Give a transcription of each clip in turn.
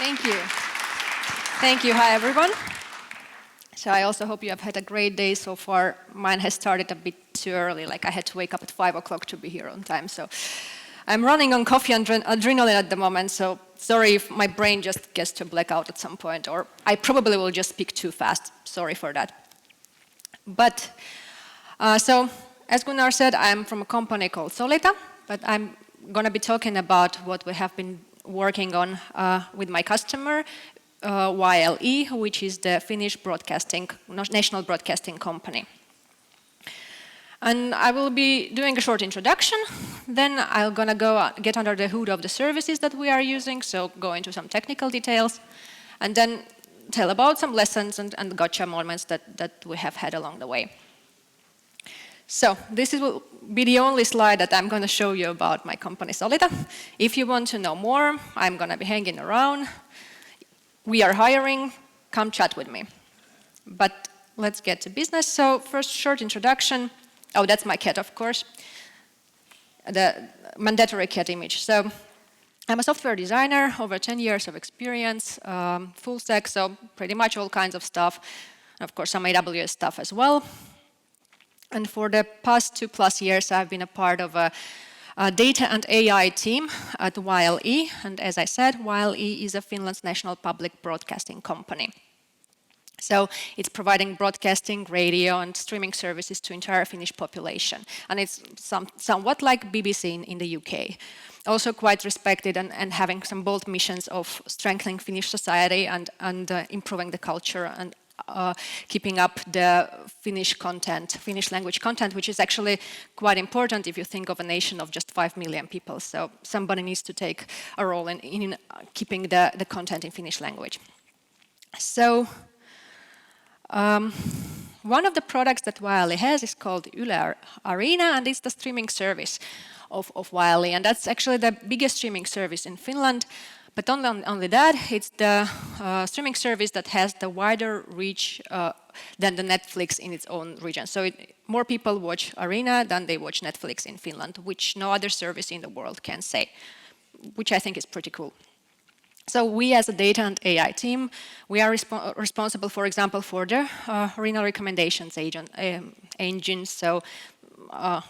Thank you. Thank you. Hi, everyone. So I also hope you have had a great day so far. Mine has started a bit too early. Like I had to wake up at 5 o'clock to be here on time. So I'm running on coffee and adrenaline at the moment. So sorry if my brain just gets to blackout at some point, or I probably will just speak too fast. Sorry for that. But so as Gunnar said, I'm from a company called Solita, but I'm going to be talking about what we have been working on with my customer, YLE, which is the Finnish national broadcasting company. And I will be doing a short introduction, then I'm going to get under the hood of the services that we are using, so go into some technical details, and then tell about some lessons and gotcha moments that we have had along the way. So this will be the only slide that I'm going to show you about my company Solita. If you want to know more, I'm going to be hanging around. We are hiring, come chat with me. But let's get to business. So first, short introduction. Oh, that's my cat, of course. The mandatory cat image. So I'm a software designer, over 10 years of experience, full stack, so pretty much all kinds of stuff. And of course, some AWS stuff as well. And for the past 2+ years, I've been a part of a data and AI team at YLE. And as I said, YLE is Finland's national public broadcasting company. So it's providing broadcasting, radio, and streaming services to entire Finnish population. And it's somewhat like BBC in the UK. Also quite respected and having some bold missions of strengthening Finnish society and improving the culture and keeping up the Finnish language content, which is actually quite important if you think of a nation of just 5 million people. So somebody needs to take a role in keeping the content in Finnish language. So one of the products that YLE has is called Yle Arena, and it's the streaming service of YLE. And that's actually the biggest streaming service in Finland. But only that, it's the streaming service that has the wider reach than the Netflix in its own region. So more people watch Arena than they watch Netflix in Finland, which no other service in the world can say, which I think is pretty cool. So we as a data and AI team, we are responsible, for example, for the Arena recommendations engine. So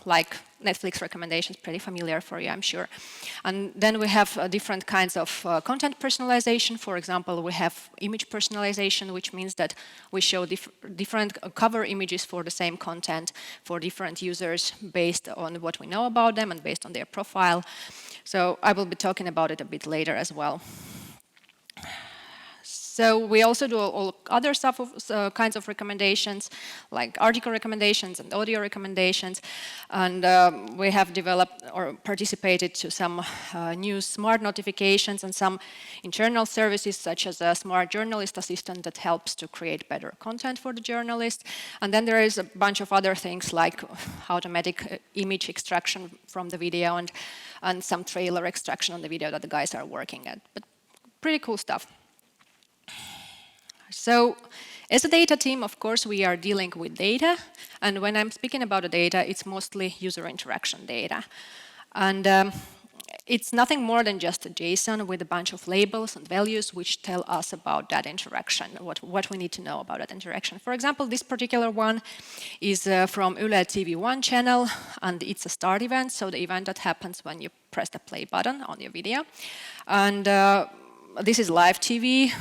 like Netflix recommendations, pretty familiar for you, I'm sure. And then we have different kinds of content personalization. For example, we have image personalization, which means that we show different cover images for the same content for different users based on what we know about them and based on their profile. So I will be talking about it a bit later as well. So we also do all other kinds of recommendations, like article recommendations and audio recommendations. And we have developed or participated to some new smart notifications and some internal services, such as a smart journalist assistant that helps to create better content for the journalist. And then there is a bunch of other things like automatic image extraction from the video and some trailer extraction on the video that the guys are working at. But pretty cool stuff. So as a data team, of course, we are dealing with data. And when I'm speaking about the data, it's mostly user interaction data. And it's nothing more than just a JSON with a bunch of labels and values which tell us about that interaction, what we need to know about that interaction. For example, this particular one is from Yle TV1 channel, and it's a start event, so the event that happens when you press the play button on your video. And this is live TV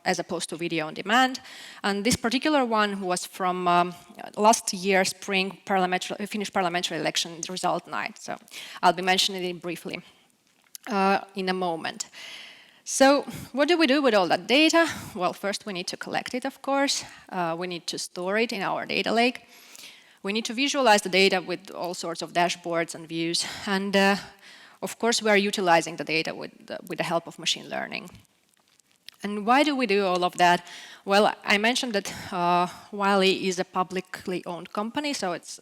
as opposed to video on demand. And this particular one was from last year's spring Finnish parliamentary election result night. So I'll be mentioning it briefly in a moment. So what do we do with all that data? Well, first we need to collect it, of course. We need to store it in our data lake. We need to visualize the data with all sorts of dashboards and views. And of course, we are utilizing the data with the help of machine learning. And why do we do all of that? Well, I mentioned that YLE is a publicly owned company, so it's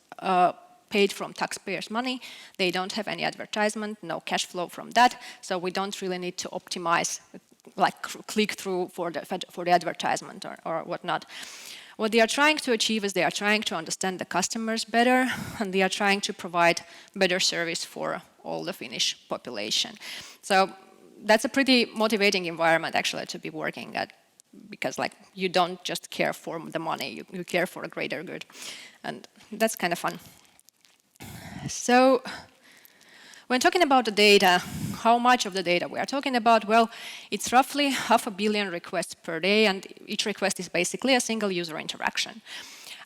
paid from taxpayers' money. They don't have any advertisement, no cash flow from that, so we don't really need to optimize, like click-through for the advertisement or whatnot. What they are trying to achieve is they are trying to understand the customers better, and they are trying to provide better service for all the Finnish population. So that's a pretty motivating environment actually to be working at, because like you don't just care for the money, you care for a greater good, and that's kind of fun. So when talking about the data, how much of the data we are talking about? Well, it's roughly 500 million requests per day, and each request is basically a single user interaction.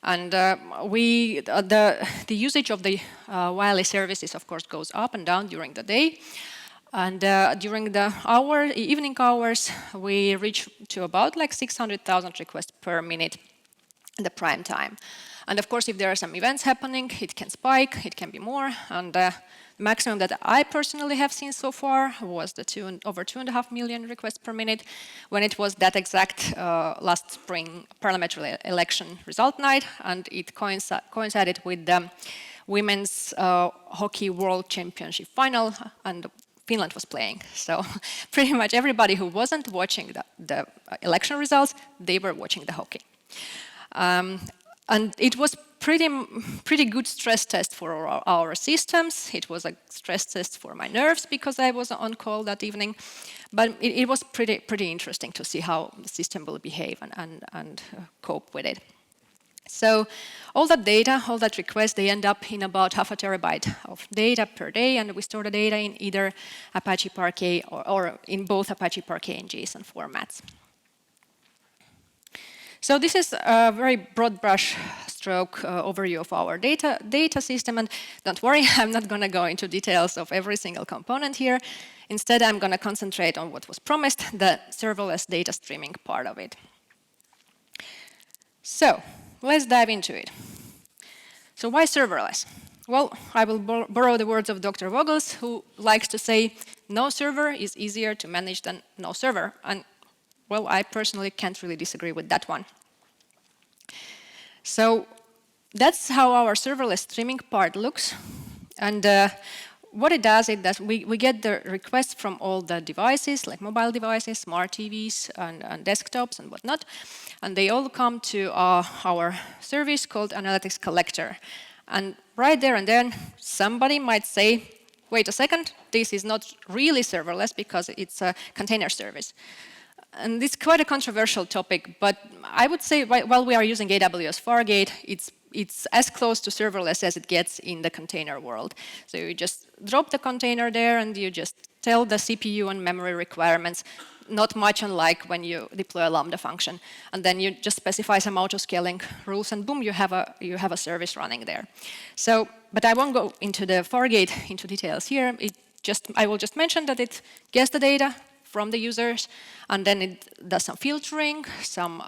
And the usage of the wireless services, of course, goes up and down during the day. And during the evening hours, we reach to about like 600,000 requests per minute at the prime time. And of course, if there are some events happening, it can spike, it can be more. And the maximum that I personally have seen so far was the over 2.5 million requests per minute, when it was that exact last spring parliamentary election result night, and it coincided with the Women's Hockey World Championship final, and Finland was playing. So pretty much everybody who wasn't watching the election results, they were watching the hockey. And it was pretty good stress test for our systems. It was a stress test for my nerves because I was on call that evening. But it was pretty interesting to see how the system will behave and cope with it. So all that data, all that requests, they end up in about 0.5 terabyte of data per day, and we store the data in either Apache Parquet or in both Apache Parquet and JSON formats. So this is a very broad brush stroke overview of our data system, and don't worry, I'm not going to go into details of every single component here. Instead, I'm going to concentrate on what was promised, the serverless data streaming part of it. So let's dive into it. So why serverless? Well, I will borrow the words of Dr. Vogels, who likes to say, no server is easier to manage than no server. And well, I personally can't really disagree with that one. So that's how our serverless streaming part looks. And what it does is that we get the requests from all the devices, like mobile devices, smart TVs, and desktops, and whatnot. And they all come to our service called Analytics Collector. And right there and then, somebody might say, wait a second, this is not really serverless because it's a container service. And it's quite a controversial topic, but I would say while we are using AWS Fargate, it's as close to serverless as it gets in the container world. So you just drop the container there and you just tell the CPU and memory requirements, not much unlike when you deploy a Lambda function. And then you just specify some auto-scaling rules and boom, you have a service running there. So, but I won't go into the Fargate into details here. I will just mention that it gets the data from the users, and then it does some filtering, some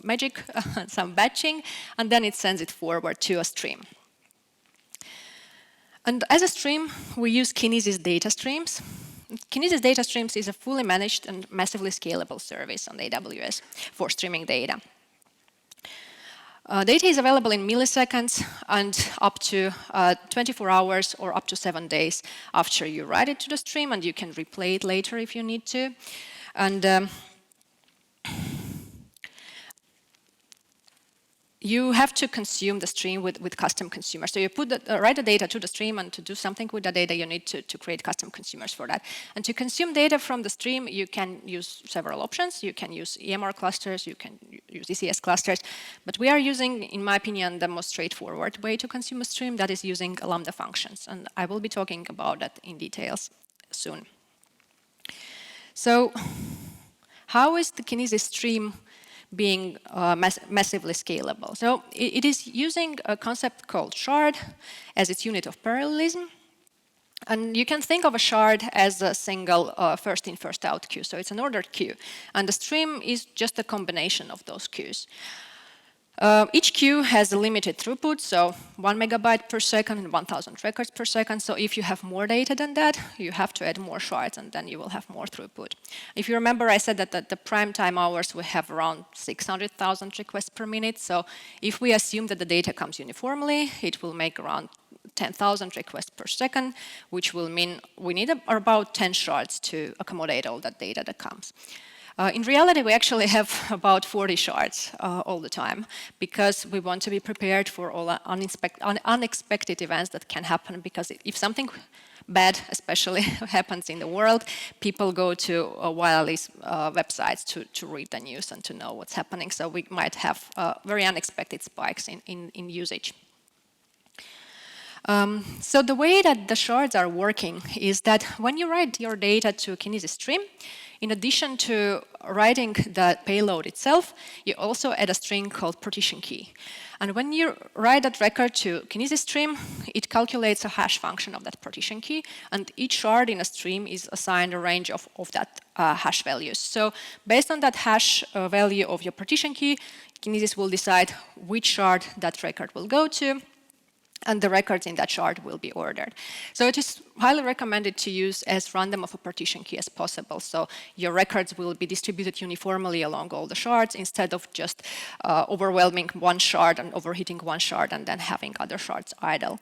magic, some batching, and then it sends it forward to a stream. And as a stream, we use Kinesis data streams. Kinesis data streams is a fully managed and massively scalable service on AWS for streaming data. Data is available in milliseconds and up to 24 hours or up to 7 days after you write it to the stream, and you can replay it later if you need to. And you have to consume the stream with custom consumers. So you write the data to the stream, and to do something with the data, you need to create custom consumers for that. And to consume data from the stream, you can use several options. You can use EMR clusters, you can use ECS clusters. But we are using, in my opinion, the most straightforward way to consume a stream, that is using Lambda functions. And I will be talking about that in details soon. So how is the Kinesis stream being massively scalable? So it is using a concept called shard as its unit of parallelism. And you can think of a shard as a single first-in, first-out queue. So it's an ordered queue. And the stream is just a combination of those queues. Each queue has a limited throughput, so 1 megabyte per second and 1,000 records per second. So if you have more data than that, you have to add more shards, and then you will have more throughput. If you remember, I said that at the prime time hours, we have around 600,000 requests per minute. So if we assume that the data comes uniformly, it will make around 10,000 requests per second, which will mean we need about 10 shards to accommodate all that data that comes. In reality, we actually have about 40 shards all the time because we want to be prepared for all unexpected events that can happen, because if something bad especially happens in the world, people go to wireless websites to read the news and to know what's happening. So we might have very unexpected spikes in usage. So the way that the shards are working is that when you write your data to Kinesis stream, in addition to writing the payload itself, you also add a string called partition key. And when you write that record to Kinesis stream, it calculates a hash function of that partition key, and each shard in a stream is assigned a range of that hash values. So based on that hash value of your partition key, Kinesis will decide which shard that record will go to, and the records in that shard will be ordered. So it is highly recommended to use as random of a partition key as possible. So your records will be distributed uniformly along all the shards instead of just overwhelming one shard and overheating one shard and then having other shards idle.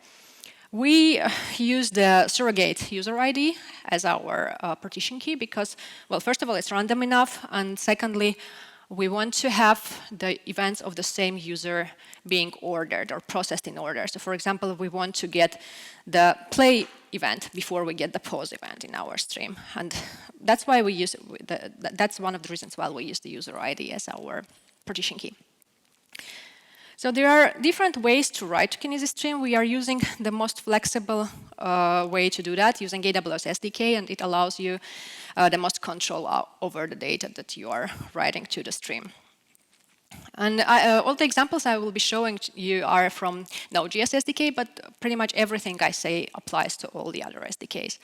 We use the surrogate user ID as our partition key because, well, first of all, it's random enough, and secondly, we want to have the events of the same user being ordered or processed in order. So for example, we want to get the play event before we get the pause event in our stream. And that's why we use that's one of the reasons why we use the user ID as our partition key. So there are different ways to write to Kinesis stream. We are using the most flexible way to do that, using AWS SDK, and it allows you the most control over the data that you are writing to the stream. And all the examples I will be showing you are from Node.js SDK, but pretty much everything I say applies to all the other SDKs.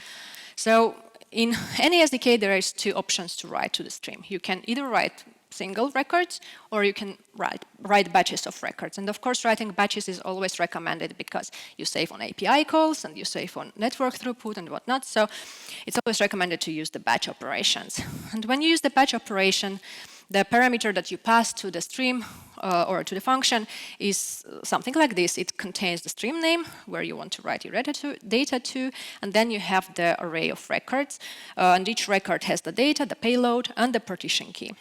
So in any SDK, there is two options to write to the stream. You can either write single records, or you can write batches of records. And of course, writing batches is always recommended because you save on API calls and you save on network throughput and whatnot. So it's always recommended to use the batch operations. And when you use the batch operation, the parameter that you pass to the stream or to the function is something like this. It contains the stream name, where you want to write your data to, and then you have the array of records. And each record has the data, the payload, and the partition key.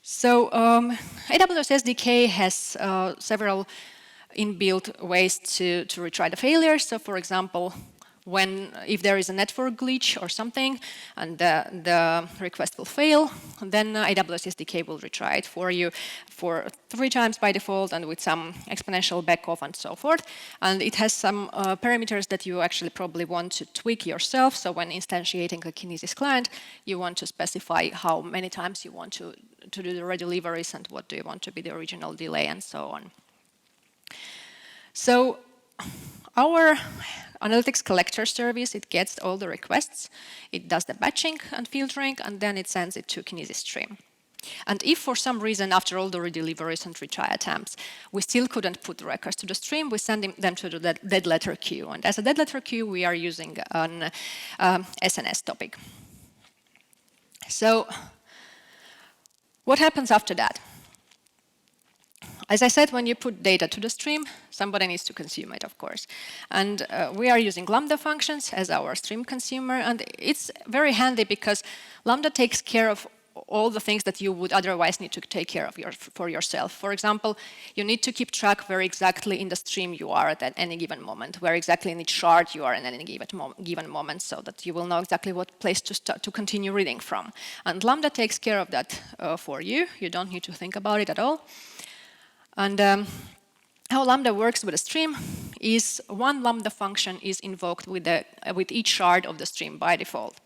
So AWS SDK has several inbuilt ways to retry the failures. So for example, if there is a network glitch or something and the request will fail, then AWS SDK will retry it for you for 3 times by default and with some exponential backoff and so forth. And it has some parameters that you actually probably want to tweak yourself. So when instantiating the Kinesis client, you want to specify how many times you want to do the redeliveries and what do you want to be the original delay and so on. So our analytics collector service, it gets all the requests, it does the batching and filtering, and then it sends it to Kinesis stream. And if for some reason, after all the redeliveries and retry attempts, we still couldn't put the records to the stream, we send them to the dead letter queue. And as a dead letter queue, we are using an SNS topic. So what happens after that? As I said, when you put data to the stream, somebody needs to consume it, of course. And we are using Lambda functions as our stream consumer. And it's very handy because Lambda takes care of all the things that you would otherwise need to take care of for yourself. For example, you need to keep track where exactly in the stream you are at any given moment, where exactly in each shard you are in any given moment, so that you will know exactly what place to continue reading from. And Lambda takes care of that for you. You don't need to think about it at all. And how Lambda works with a stream is one Lambda function is invoked with each shard of the stream by default.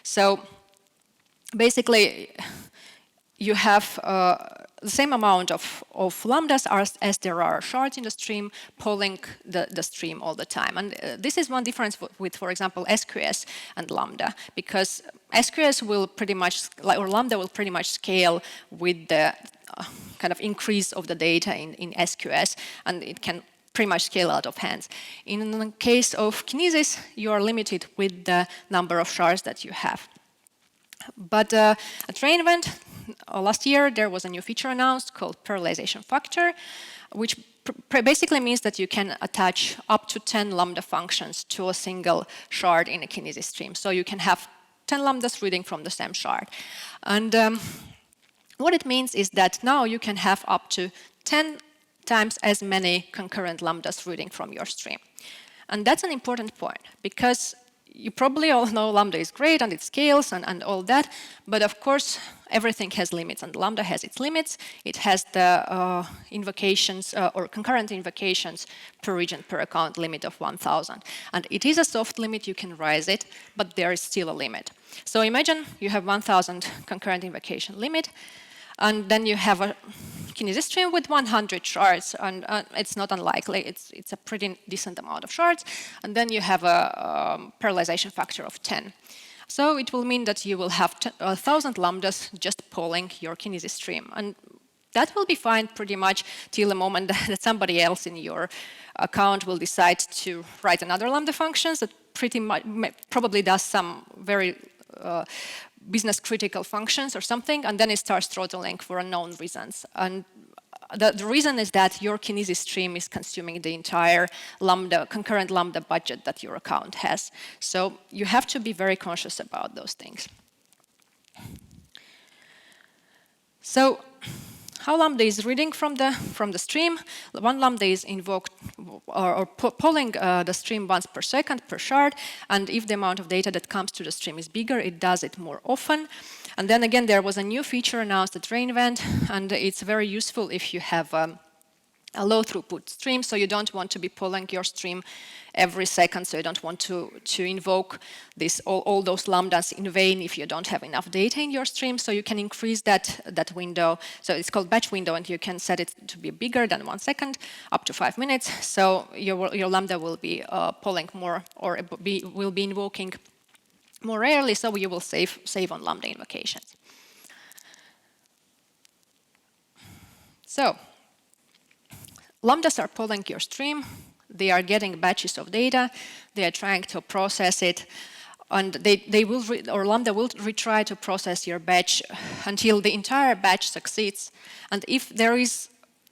So basically, you have the same amount of lambdas as there are shards in the stream, polling the stream all the time. And this is one difference with, for example, SQS and Lambda, because SQS will pretty much, or Lambda will pretty much scale with the kind of increase of the data in SQS, and it can pretty much scale out of hands. In the case of Kinesis, you are limited with the number of shards that you have. But at reInvent last year, there was a new feature announced called parallelization factor, which basically means that you can attach up to 10 Lambda functions to a single shard in a Kinesis stream. So you can have 10 lambdas reading from the same shard. And what it means is that now you can have up to 10 times as many concurrent lambdas reading from your stream. And that's an important point, because you probably all know Lambda is great and it scales and all that, but of course everything has limits, and Lambda has its limits. It has the invocations or concurrent invocations per region per account limit of 1,000. And it is a soft limit, you can raise it, but there is still a limit. So imagine you have 1,000 concurrent invocation limit, and then you have a Kinesis stream with 100 shards, and it's not unlikely. It's a pretty decent amount of shards, and then you have a parallelization factor of 10. So it will mean that you will have 1,000 lambdas just polling your Kinesis stream, and that will be fine pretty much till the moment that somebody else in your account will decide to write another Lambda function that pretty much probably does some very business critical functions or something, and then it starts throttling for unknown reasons. And the reason is that your Kinesis stream is consuming the entire Lambda, concurrent Lambda budget that your account has. So you have to be very conscious about those things. So how Lambda is reading from the stream? One Lambda is invoked or polling the stream once per second per shard, and if the amount of data that comes to the stream is bigger, it does it more often. And then again, there was a new feature announced at reInvent, and it's very useful if you have a low throughput stream, so you don't want to be polling your stream every second, so you don't want to invoke all those lambdas in vain if you don't have enough data in your stream. So you can increase that window. So it's called batch window, and you can set it to be bigger than 1 second, up to 5 minutes. So your lambda will be polling more, or will be invoking more rarely, so you will save on lambda invocations. So lambdas are polling your stream. They are getting batches of data. They are trying to process it, and Lambda will retry to process your batch until the entire batch succeeds. And if there is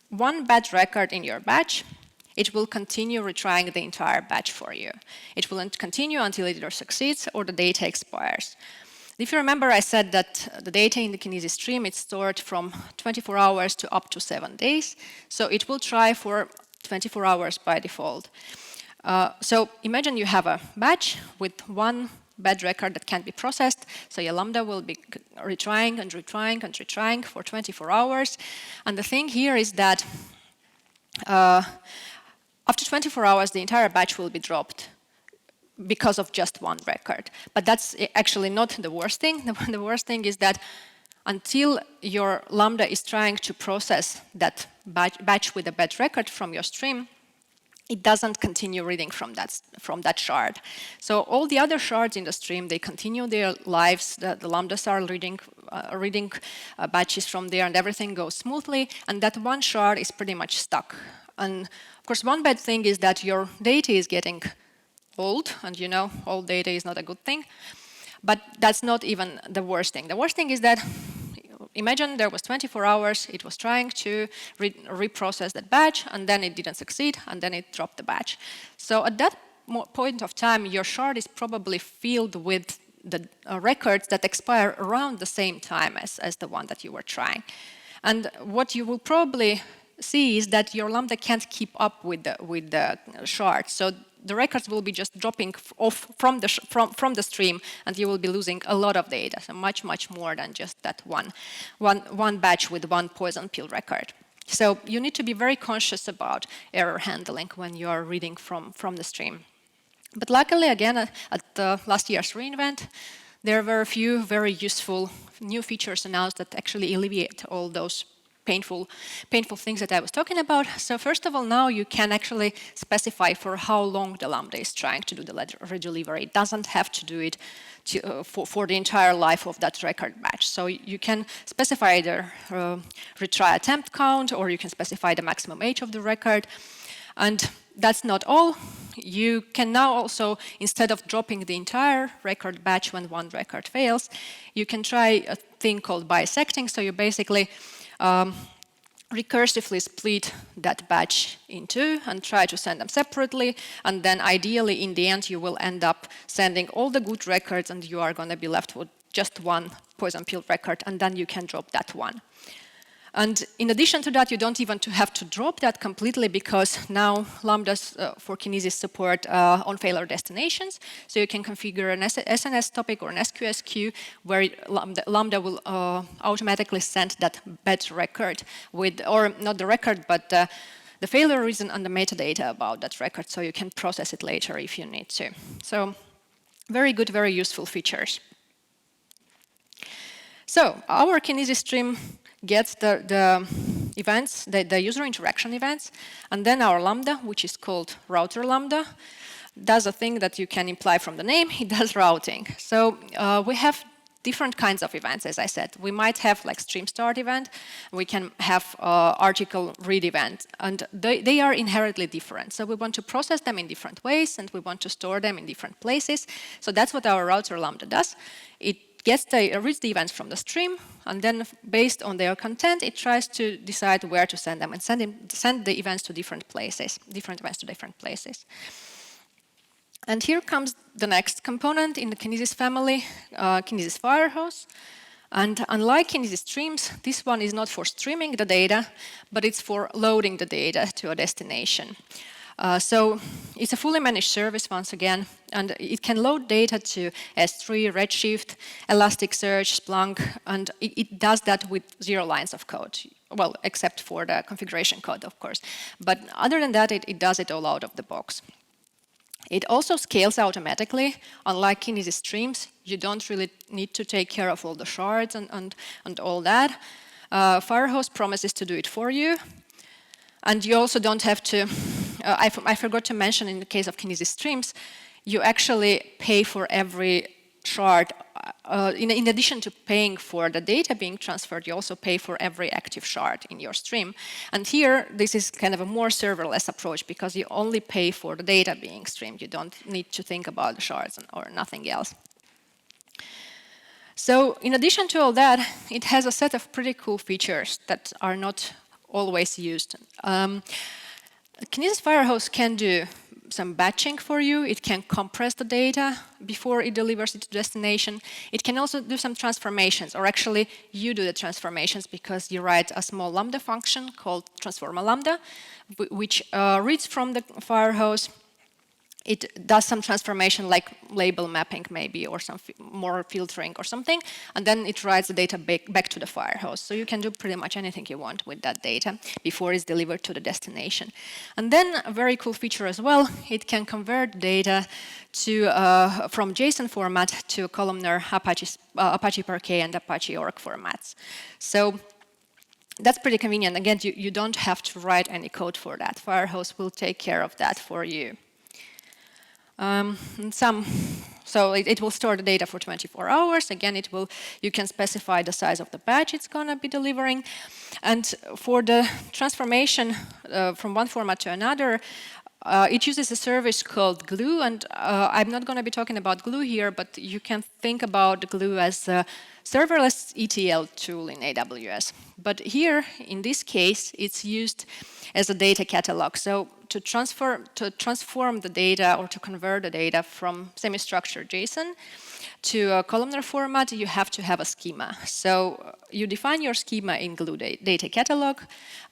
one bad record in your batch, it will continue retrying the entire batch for you. It will continue until it either succeeds or the data expires. If you remember, I said that the data in the Kinesis stream is stored from 24 hours to up to 7 days. So it will try for 24 hours by default. So imagine you have a batch with one bad record that can't be processed. So your Lambda will be retrying and retrying and retrying for 24 hours. And the thing here is that after 24 hours, the entire batch will be dropped because of just one record. But that's actually not the worst thing. The worst thing is that until your Lambda is trying to process that batch with a bad record from your stream, it doesn't continue reading from that shard. So all the other shards in the stream, they continue their lives. The Lambdas are reading batches from there, and everything goes smoothly. And that one shard is pretty much stuck. And of course, one bad thing is that your data is getting old, and you know, old data is not a good thing. But that's not even the worst thing. The worst thing is that, imagine there was 24 hours, it was trying to reprocess that batch, and then it didn't succeed, and then it dropped the batch. So at that point of time, your shard is probably filled with the records that expire around the same time as the one that you were trying. And what you will probably see is that your Lambda can't keep up with the shard. So the records will be just dropping off from the stream, and you will be losing a lot of data, so much more than just that one batch with one poison pill record. So you need to be very conscious about error handling when you are reading from the stream. But luckily, again, at last year's reInvent, there were a few very useful new features announced that actually alleviate all those painful things that I was talking about. So first of all, now you can actually specify for how long the Lambda is trying to do the redelivery. It doesn't have to do it for the entire life of that record batch. So you can specify either retry attempt count, or you can specify the maximum age of the record. And that's not all. You can now also, instead of dropping the entire record batch when one record fails, you can try a thing called bisecting. So you basically recursively split that batch in two and try to send them separately. And then ideally, in the end, you will end up sending all the good records and you are going to be left with just one poison pill record, and then you can drop that one. And in addition to that, you don't even have to drop that completely, because now Lambdas for Kinesis support on failure destinations. So you can configure an SNS topic or an SQS queue where Lambda will automatically send that batch record with, or not the record, but the failure reason and the metadata about that record, so you can process it later if you need to. So very good, very useful features. So our Kinesis stream gets the events, the user interaction events, and then our Lambda, which is called router Lambda, does a thing that you can imply from the name. It does routing. So we have different kinds of events, as I said. We might have like stream start event. We can have article read event, and they are inherently different. So we want to process them in different ways, and we want to store them in different places. So that's what our router Lambda does. It reads the events from the stream, and then based on their content, it tries to decide where to send them and send the events to different places, different events to different places. And here comes the next component in the Kinesis family, Kinesis Firehose. And unlike Kinesis streams, this one is not for streaming the data, but it's for loading the data to a destination. So it's a fully managed service once again, and it can load data to S3, Redshift, Elasticsearch, Splunk, and it does that with 0 lines of code. Well, except for the configuration code, of course. But other than that, it does it all out of the box. It also scales automatically. Unlike Kinesis streams, you don't really need to take care of all the shards and all that. Firehose promises to do it for you. And you also don't have to, I forgot to mention in the case of Kinesis streams, you actually pay for every shard. In addition to paying for the data being transferred, you also pay for every active shard in your stream. And here, this is kind of a more serverless approach, because you only pay for the data being streamed. You don't need to think about the shards or nothing else. So in addition to all that, it has a set of pretty cool features that are not always used. Kinesis Firehose can do some batching for you. It can compress the data before it delivers it to destination. It can also do some transformations, or actually you do the transformations, because you write a small Lambda function called transforma Lambda, which reads from the Firehose. It does some transformation like label mapping maybe, or some more filtering or something, and then it writes the data back to the Firehose. So you can do pretty much anything you want with that data before it's delivered to the destination. And then a very cool feature as well, it can convert data to from JSON format to columnar Apache Parquet and Apache Org formats. So that's pretty convenient. Again, you don't have to write any code for that. Firehose will take care of that for you. So it will store the data for 24 hours. Again, you can specify the size of the batch it's going to be delivering. And for the transformation from one format to another, it uses a service called Glue. And I'm not going to be talking about Glue here, but you can think about Glue as a serverless ETL tool in AWS. But here, in this case, it's used as a data catalog. So to transform the data, or to convert the data from semi-structured JSON to a columnar format, you have to have a schema. So you define your schema in Glue data catalog,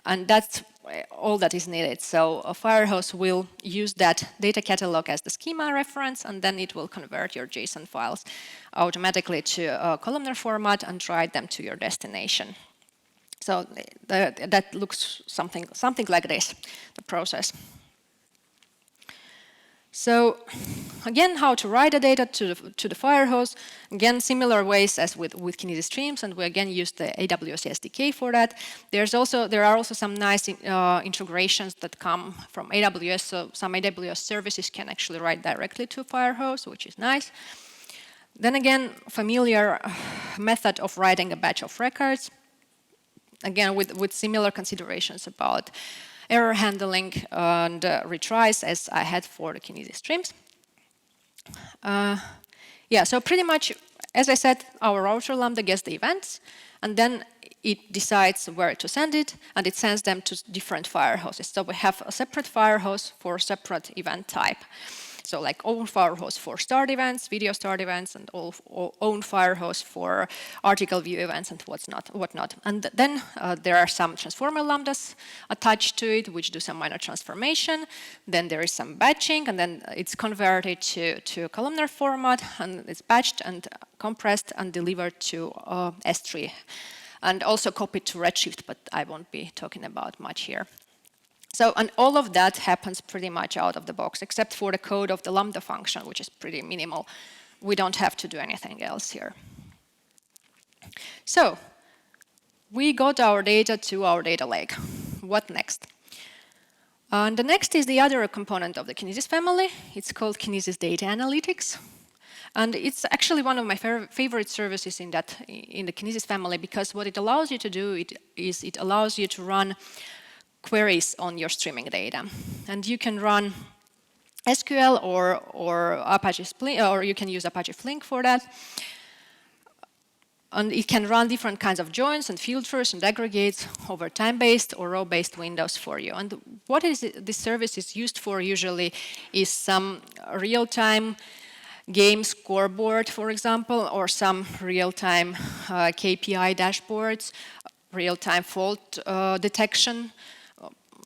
and that's all that is needed. So a Firehose will use that data catalog as the schema reference, and then it will convert your JSON files automatically to a columnar format and write them to your destination. So that looks something like this, the process. So again, how to write the data to the Firehose. Again, similar ways as with Kinesis streams, and we again use the AWS SDK for that. There are also some nice integrations that come from AWS. So some AWS services can actually write directly to Firehose, which is nice. Then again, familiar method of writing a batch of records. Again, with similar considerations about error handling and retries as I had for the Kinesis streams. Yeah, so pretty much, as I said, our router Lambda gets the events, and then it decides where to send it, and it sends them to different firehoses. So we have a separate firehose for separate event type. So like own firehose for start events, video start events, and own firehose for article view events and whatnot. And then there are some transformer lambdas attached to it, which do some minor transformation. Then there is some batching, and then it's converted to columnar format, and it's batched and compressed and delivered to S3. And also copied to Redshift, but I won't be talking about much here. So, and all of that happens pretty much out of the box, except for the code of the Lambda function, which is pretty minimal. We don't have to do anything else here. So, we got our data to our data lake. What next? And the next is the other component of the Kinesis family. It's called Kinesis Data Analytics. And it's actually one of my favorite services in the Kinesis family, because what it allows you to do is it allows you to run queries on your streaming data. And you can run SQL or Apache Flink, or you can use Apache Flink for that. And it can run different kinds of joins and filters and aggregates over time-based or row-based windows for you. And what this service is used for usually is some real-time game scoreboard, for example, or some real-time KPI dashboards, real-time fault detection,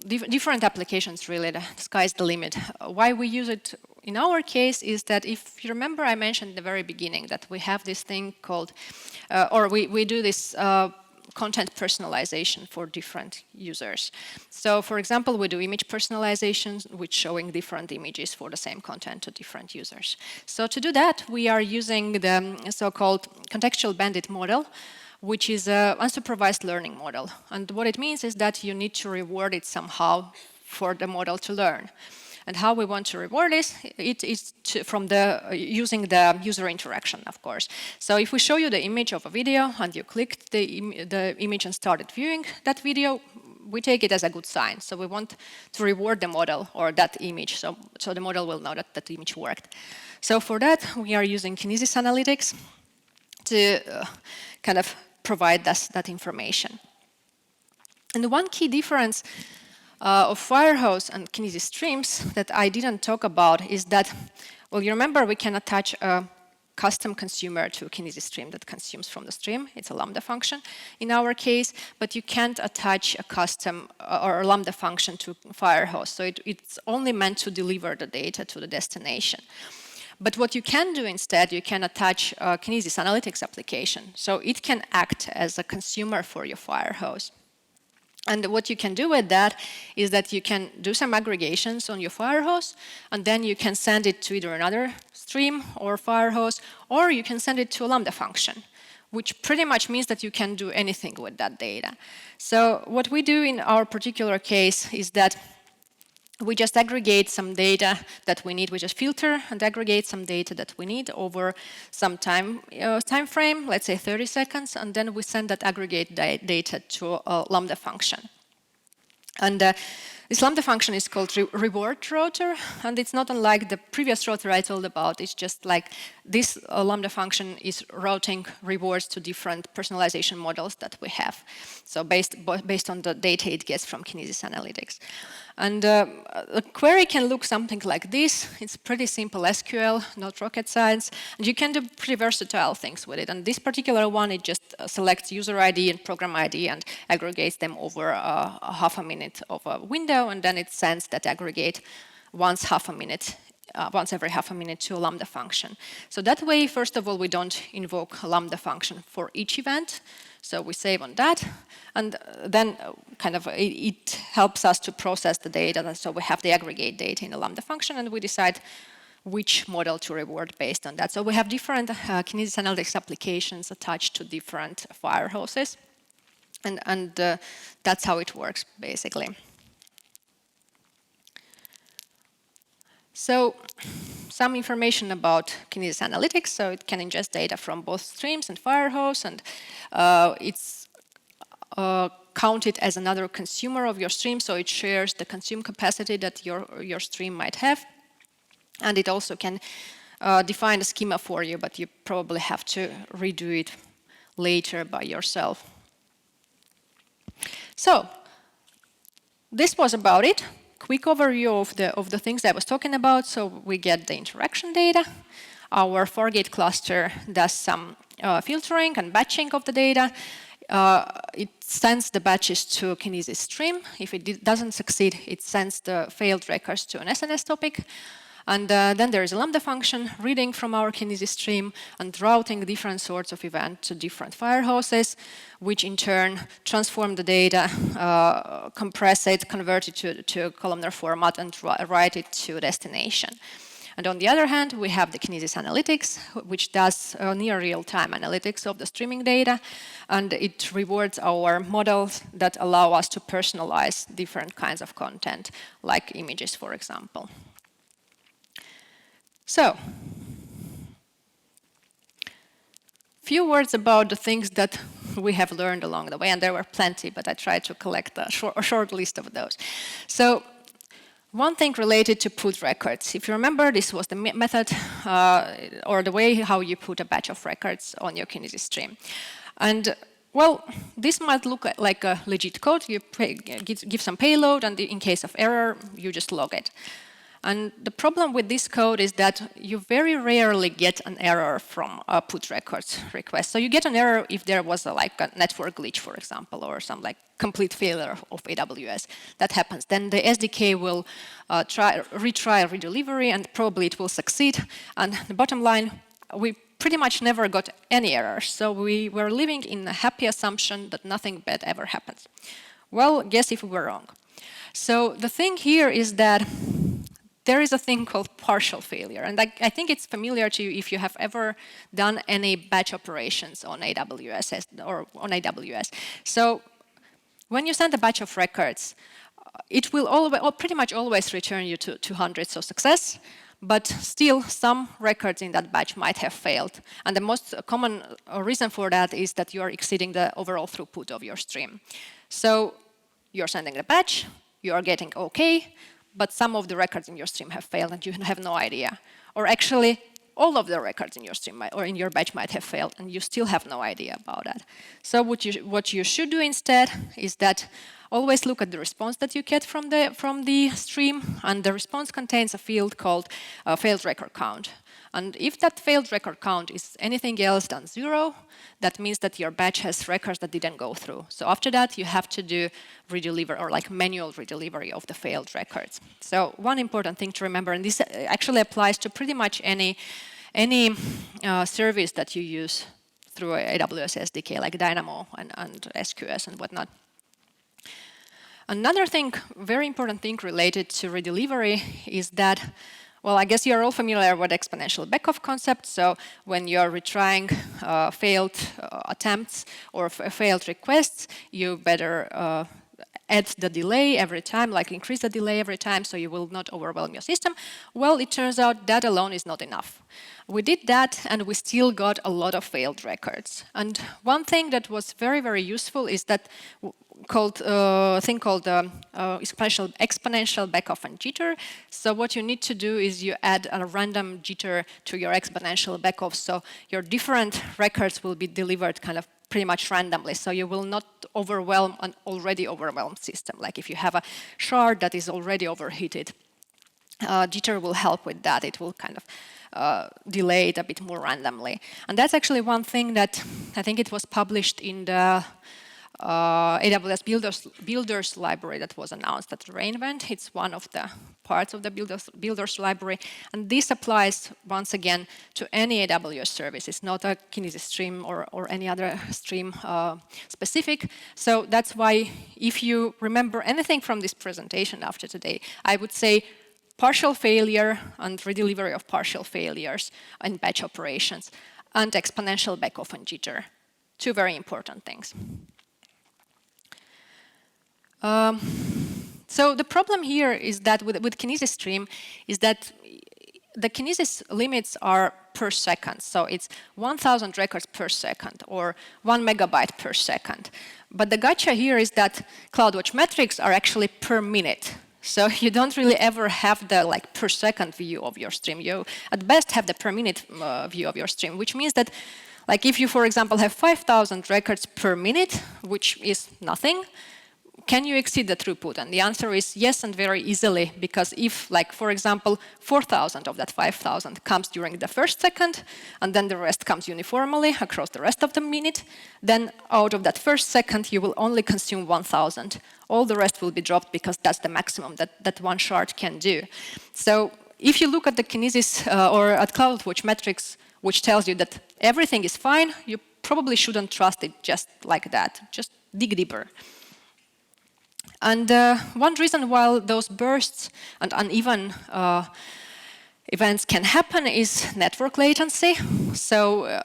different applications really. The sky's the limit. Why we use it in our case is that, if you remember, I mentioned at the very beginning that we have this thing called, or we do this content personalization for different users. So, for example, we do image personalization, which showing different images for the same content to different users. So to do that, we are using the so-called contextual bandit model, which is an unsupervised learning model. And what it means is that you need to reward it somehow for the model to learn. And how we want to reward this, it is using the user interaction, of course. So if we show you the image of a video and you clicked the image and started viewing that video, we take it as a good sign. So we want to reward the model or that image, so the model will know that that image worked. So for that, we are using Kinesis Analytics to kind of provide us that information. And the one key difference of Firehose and Kinesis streams that I didn't talk about is that, well, you remember we can attach a custom consumer to a Kinesis stream that consumes from the stream. It's a Lambda function in our case, but you can't attach a custom or a Lambda function to Firehose. So it's only meant to deliver the data to the destination. But what you can do instead, you can attach a Kinesis Analytics application. So it can act as a consumer for your Firehose. And what you can do with that is that you can do some aggregations on your Firehose, and then you can send it to either another stream or Firehose, or you can send it to a Lambda function, which pretty much means that you can do anything with that data. So what we do in our particular case is that we just aggregate some data that we need. We just filter and aggregate some data that we need over some time frame, let's say 30 seconds, and then we send that aggregate data to a Lambda function. And this Lambda function is called reward router, and it's not unlike the previous router I told about. It's just like this Lambda function is routing rewards to different personalization models that we have. So based on the data it gets from Kinesis Analytics. And a query can look something like this. It's pretty simple SQL, not rocket science. And you can do pretty versatile things with it. And this particular one, it just selects user ID and program ID and aggregates them over a half a minute of a window. And then it sends that aggregate once every half a minute to a Lambda function. So that way, first of all, we don't invoke a Lambda function for each event. So we save on that, and then kind of it helps us to process the data. So we have the aggregate data in the Lambda function, and we decide which model to reward based on that. So we have different Kinesis Analytics applications attached to different firehoses, and that's how it works, basically. So some information about Kinesis Analytics. So it can ingest data from both streams and Firehose, and it's counted as another consumer of your stream, so it shares the consume capacity that your stream might have. And it also can define a schema for you, but you probably have to redo it later by yourself. So this was about it. Quick overview of the things I was talking about. So we get the interaction data. Our 4-gate cluster does some filtering and batching of the data. It sends the batches to Kinesis stream. If it doesn't succeed, it sends the failed records to an SNS topic. And then there is a Lambda function reading from our Kinesis stream and routing different sorts of events to different firehoses, which in turn transform the data, compress it, convert it to a columnar format, and write it to destination. And on the other hand, we have the Kinesis Analytics, which does near real-time analytics of the streaming data, and it rewards our models that allow us to personalize different kinds of content, like images, for example. So, few words about the things that we have learned along the way, and there were plenty, but I tried to collect a short list of those. So, one thing related to put records. If you remember, this was the method or the way how you put a batch of records on your Kinesis stream. And well, this might look like a legit code. You give some payload, and in case of error, you just log it. And the problem with this code is that you very rarely get an error from a put records request. So you get an error if there was a network glitch, for example, or some complete failure of AWS. That happens. Then the SDK will retry redelivery, and probably it will succeed. And the bottom line, we pretty much never got any errors. So we were living in a happy assumption that nothing bad ever happens. Well, guess if we were wrong. So the thing here is that there is a thing called partial failure, and I think it's familiar to you if you have ever done any batch operations on AWS or on AWS. So when you send a batch of records, it will pretty much always return you to 200, so success, but still some records in that batch might have failed. And the most common reason for that is that you are exceeding the overall throughput of your stream. So you're sending the batch, you are getting OK, but some of the records in your stream have failed and you have no idea. Or actually, all of the records in your stream or in your batch might have failed and you still have no idea about that. So what you should do instead is that always look at the response that you get from the stream, and the response contains a field called failed record count. And if that failed record count is anything else than 0, that means that your batch has records that didn't go through. So after that, you have to do redeliver or manual redelivery of the failed records. So one important thing to remember, and this actually applies to pretty much any service that you use through AWS SDK, like Dynamo and SQS and whatnot. Another thing, very important thing related to redelivery is that, well, I guess you're all familiar with exponential backoff concept. So when you're retrying failed attempts or failed requests, you better add the delay every time, increase the delay every time so you will not overwhelm your system. Well, it turns out that alone is not enough. We did that and we still got a lot of failed records. And one thing that was very, very useful is that exponential backoff and jitter. So what you need to do is you add a random jitter to your exponential backoff, so your different records will be delivered kind of pretty much randomly, so you will not overwhelm an already overwhelmed system. Like if you have a shard that is already overheated, jitter will help with that. It will kind of delay it a bit more randomly. And that's actually one thing that I think it was published in the AWS Builders library that was announced at re:Invent. It's one of the parts of the Builders library. And this applies, once again, to any AWS service. It's not a Kinesis stream or any other stream specific. So that's why if you remember anything from this presentation after today, I would say partial failure and redelivery of partial failures in batch operations and exponential backoff and jitter. Two very important things. So the problem here is that with Kinesis stream is that the Kinesis limits are per second. So it's 1,000 records per second or 1 megabyte per second. But the gotcha here is that CloudWatch metrics are actually per minute. So you don't really ever have the per second view of your stream. You at best have the per minute view of your stream, which means that Like if you, for example, have 5,000 records per minute, which is nothing, can you exceed the throughput? And the answer is yes, and very easily, because if, like, for example, 4,000 of that 5,000 comes during the first second, and then the rest comes uniformly across the rest of the minute, then out of that first second, you will only consume 1,000. All the rest will be dropped because that's the maximum that one shard can do. So if you look at the Kinesis or at CloudWatch metrics, which tells you that everything is fine, you probably shouldn't trust it just like that. Just dig deeper. And one reason why those bursts and uneven events can happen is network latency. So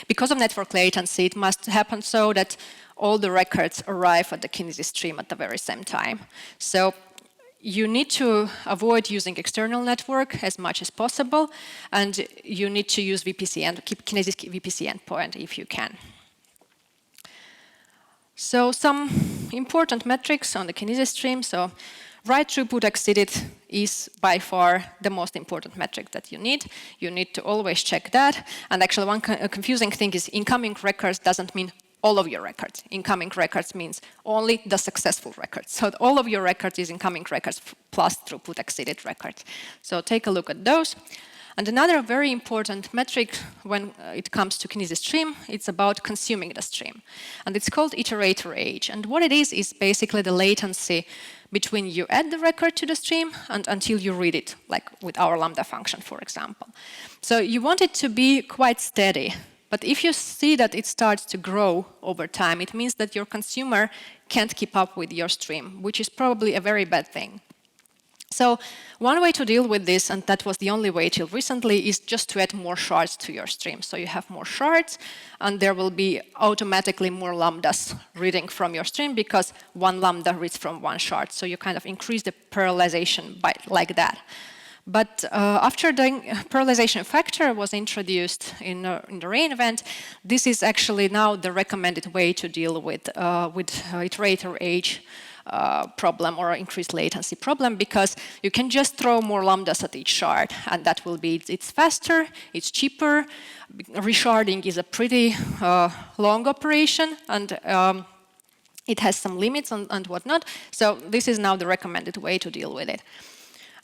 because of network latency, it must happen so that all the records arrive at the Kinesis stream at the very same time. So you need to avoid using external network as much as possible, and you need to use VPC and keep Kinesis VPC endpoint if you can. So some important metrics on the Kinesis stream. So write throughput exceeded is by far the most important metric that you need. You need to always check that. And actually one confusing thing is incoming records doesn't mean all of your records. Incoming records means only the successful records. So all of your records is incoming records plus throughput exceeded records. So take a look at those. And another very important metric when it comes to Kinesis stream, it's about consuming the stream. And it's called iterator age. And what it is basically the latency between you add the record to the stream and until you read it, like with our Lambda function, for example. So you want it to be quite steady. But if you see that it starts to grow over time, it means that your consumer can't keep up with your stream, which is probably a very bad thing. So one way to deal with this, and that was the only way till recently, is just to add more shards to your stream. So you have more shards, and there will be automatically more lambdas reading from your stream because one lambda reads from one shard. So you kind of increase the parallelization by like that. But after the parallelization factor was introduced in the rain event, this is actually now the recommended way to deal with iterator age problem or increased latency problem, because you can just throw more lambdas at each shard, and that will be, it's faster, it's cheaper. Resharding is a pretty long operation, and it has some limits and whatnot. So this is now the recommended way to deal with it.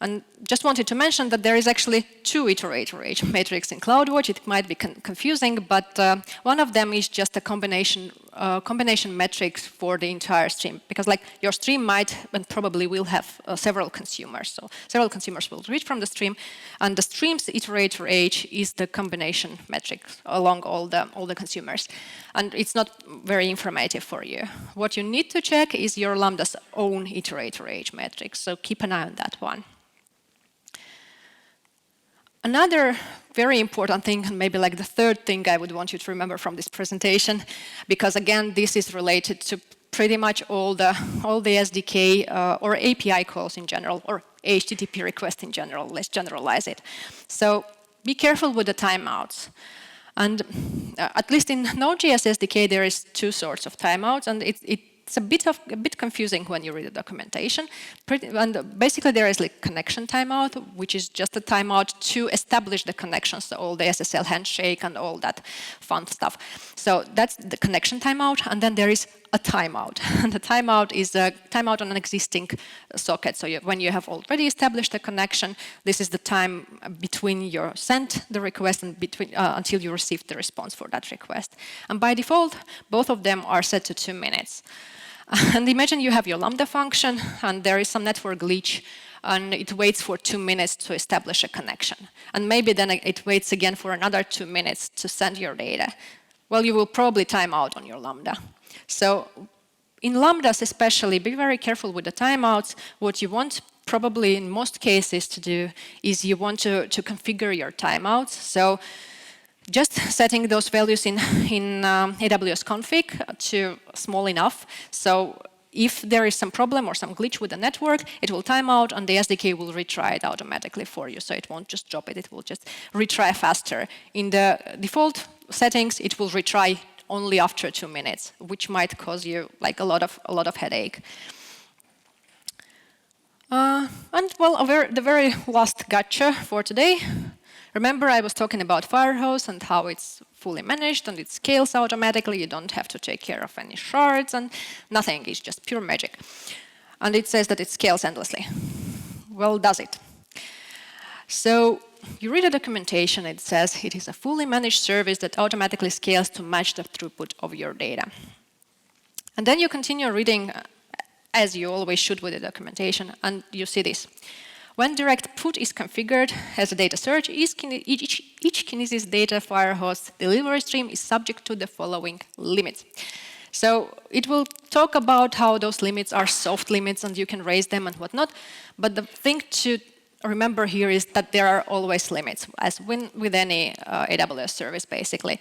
And just wanted to mention that there is actually two iterator age metrics in CloudWatch. It might be confusing, but one of them is just a combination metrics for the entire stream. Because like your stream might and probably will have several consumers. So several consumers will read from the stream, and the stream's iterator age is the combination metric along all the consumers. And it's not very informative for you. What you need to check is your Lambda's own iterator age metric. So keep an eye on that one. Another very important thing, and maybe like the third thing I would want you to remember from this presentation, because again, this is related to pretty much all the SDK or API calls in general, or HTTP requests in general. Let's generalize it. So be careful with the timeouts. And at least in Node.js SDK, there is two sorts of timeouts, and it's a bit confusing when you read the documentation. And basically, there is like connection timeout, which is just a timeout to establish the connection, so all the SSL handshake and all that fun stuff. So that's the connection timeout, and then there is a timeout. And the timeout is a timeout on an existing socket. So when you have already established a connection, this is the time between you sent the request and until you receive the response for that request. And by default, both of them are set to 2 minutes. And imagine you have your Lambda function, and there is some network glitch, and it waits for 2 minutes to establish a connection. And maybe then it waits again for another 2 minutes to send your data. Well, you will probably time out on your Lambda. So in Lambdas especially, be very careful with the timeouts. What you want probably in most cases to do is you want to configure your timeouts. So just setting those values in AWS config to small enough. So if there is some problem or some glitch with the network, it will time out and the SDK will retry it automatically for you. So it won't just drop it, it will just retry faster. In the default settings, it will retry only after 2 minutes, which might cause you like a lot of headache. And well, the very last gotcha for today. Remember, I was talking about Firehose and how it's fully managed and it scales automatically. You don't have to take care of any shards and nothing. It's just pure magic. And it says that it scales endlessly. Well, does it? So you read the documentation. It says it is a fully managed service that automatically scales to match the throughput of your data. And then you continue reading, as you always should with the documentation, and you see this. When direct put is configured as a data search, each Kinesis data Firehose delivery stream is subject to the following limits. So it will talk about how those limits are soft limits and you can raise them and whatnot. But the thing to remember here is that there are always limits, as with any AWS service, basically.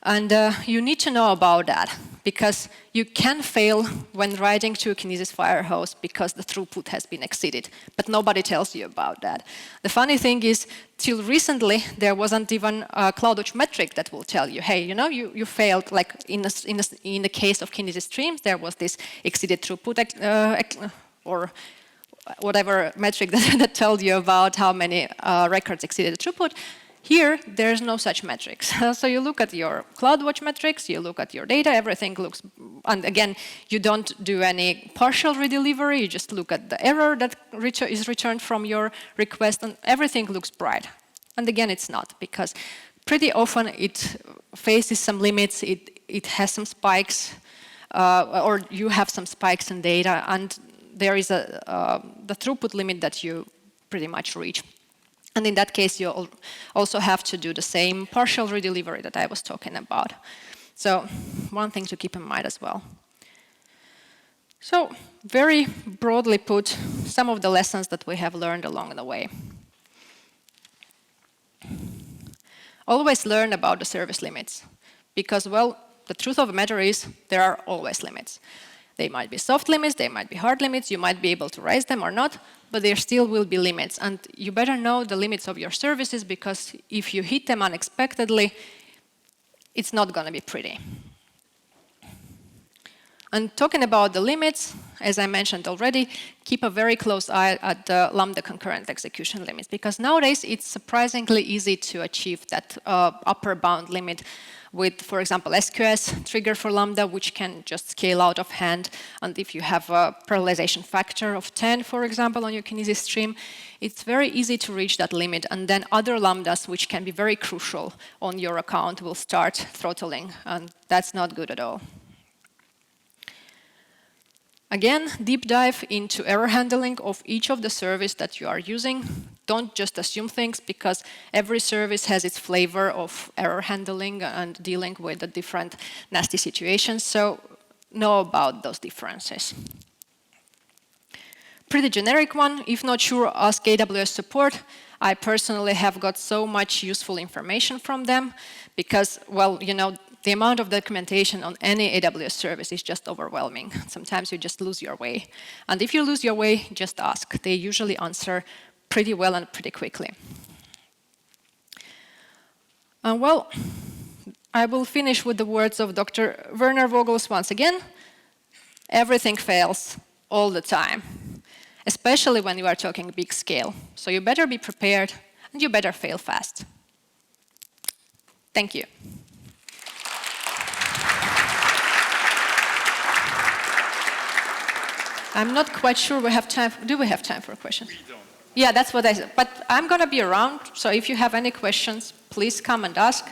And you need to know about that, because you can fail when writing to a Kinesis Firehose because the throughput has been exceeded, but nobody tells you about that. The funny thing is, till recently, there wasn't even a CloudWatch metric that will tell you, hey, you know, you failed. Like in the case of Kinesis Streams, there was this exceeded throughput or whatever metric that told you about how many records exceeded the throughput. Here, there's no such metrics. So you look at your CloudWatch metrics, you look at your data, everything looks, and again, you don't do any partial redelivery, you just look at the error that is returned from your request, and everything looks bright. And again, it's not, because pretty often it faces some limits, it has some spikes, or you have some spikes in data, and there is the throughput limit that you pretty much reach. And in that case, you also have to do the same partial redelivery that I was talking about. So one thing to keep in mind as well. So very broadly put, some of the lessons that we have learned along the way. Always learn about the service limits, because, well, the truth of the matter is there are always limits. They might be soft limits, they might be hard limits, you might be able to raise them or not, but there still will be limits. And you better know the limits of your services, because if you hit them unexpectedly, it's not going to be pretty. And talking about the limits, as I mentioned already, keep a very close eye at the Lambda concurrent execution limits, because nowadays it's surprisingly easy to achieve that upper bound limit with, for example, SQS trigger for Lambda, which can just scale out of hand. And if you have a parallelization factor of 10, for example, on your Kinesis stream, it's very easy to reach that limit. And then other Lambdas, which can be very crucial on your account, will start throttling. And that's not good at all. Again, deep dive into error handling of each of the service that you are using. Don't just assume things, because every service has its flavor of error handling and dealing with the different nasty situations. So know about those differences. Pretty generic one. If not sure, ask AWS support. I personally have got so much useful information from them because, well, you know, the amount of documentation on any AWS service is just overwhelming. Sometimes you just lose your way. And if you lose your way, just ask. They usually answer pretty well and pretty quickly. Well, I will finish with the words of Dr. Werner Vogels once again. Everything fails all the time, especially when you are talking big scale. So you better be prepared and you better fail fast. Thank you. I'm not quite sure we have time. Do we have time for questions? We don't. Yeah, that's what I said. But I'm going to be around, so if you have any questions, please come and ask.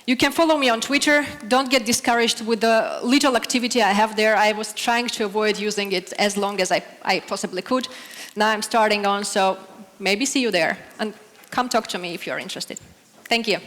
You can follow me on Twitter. Don't get discouraged with the little activity I have there. I was trying to avoid using it as long as I possibly could. Now I'm starting on, so maybe see you there. And come talk to me if you're interested. Thank you.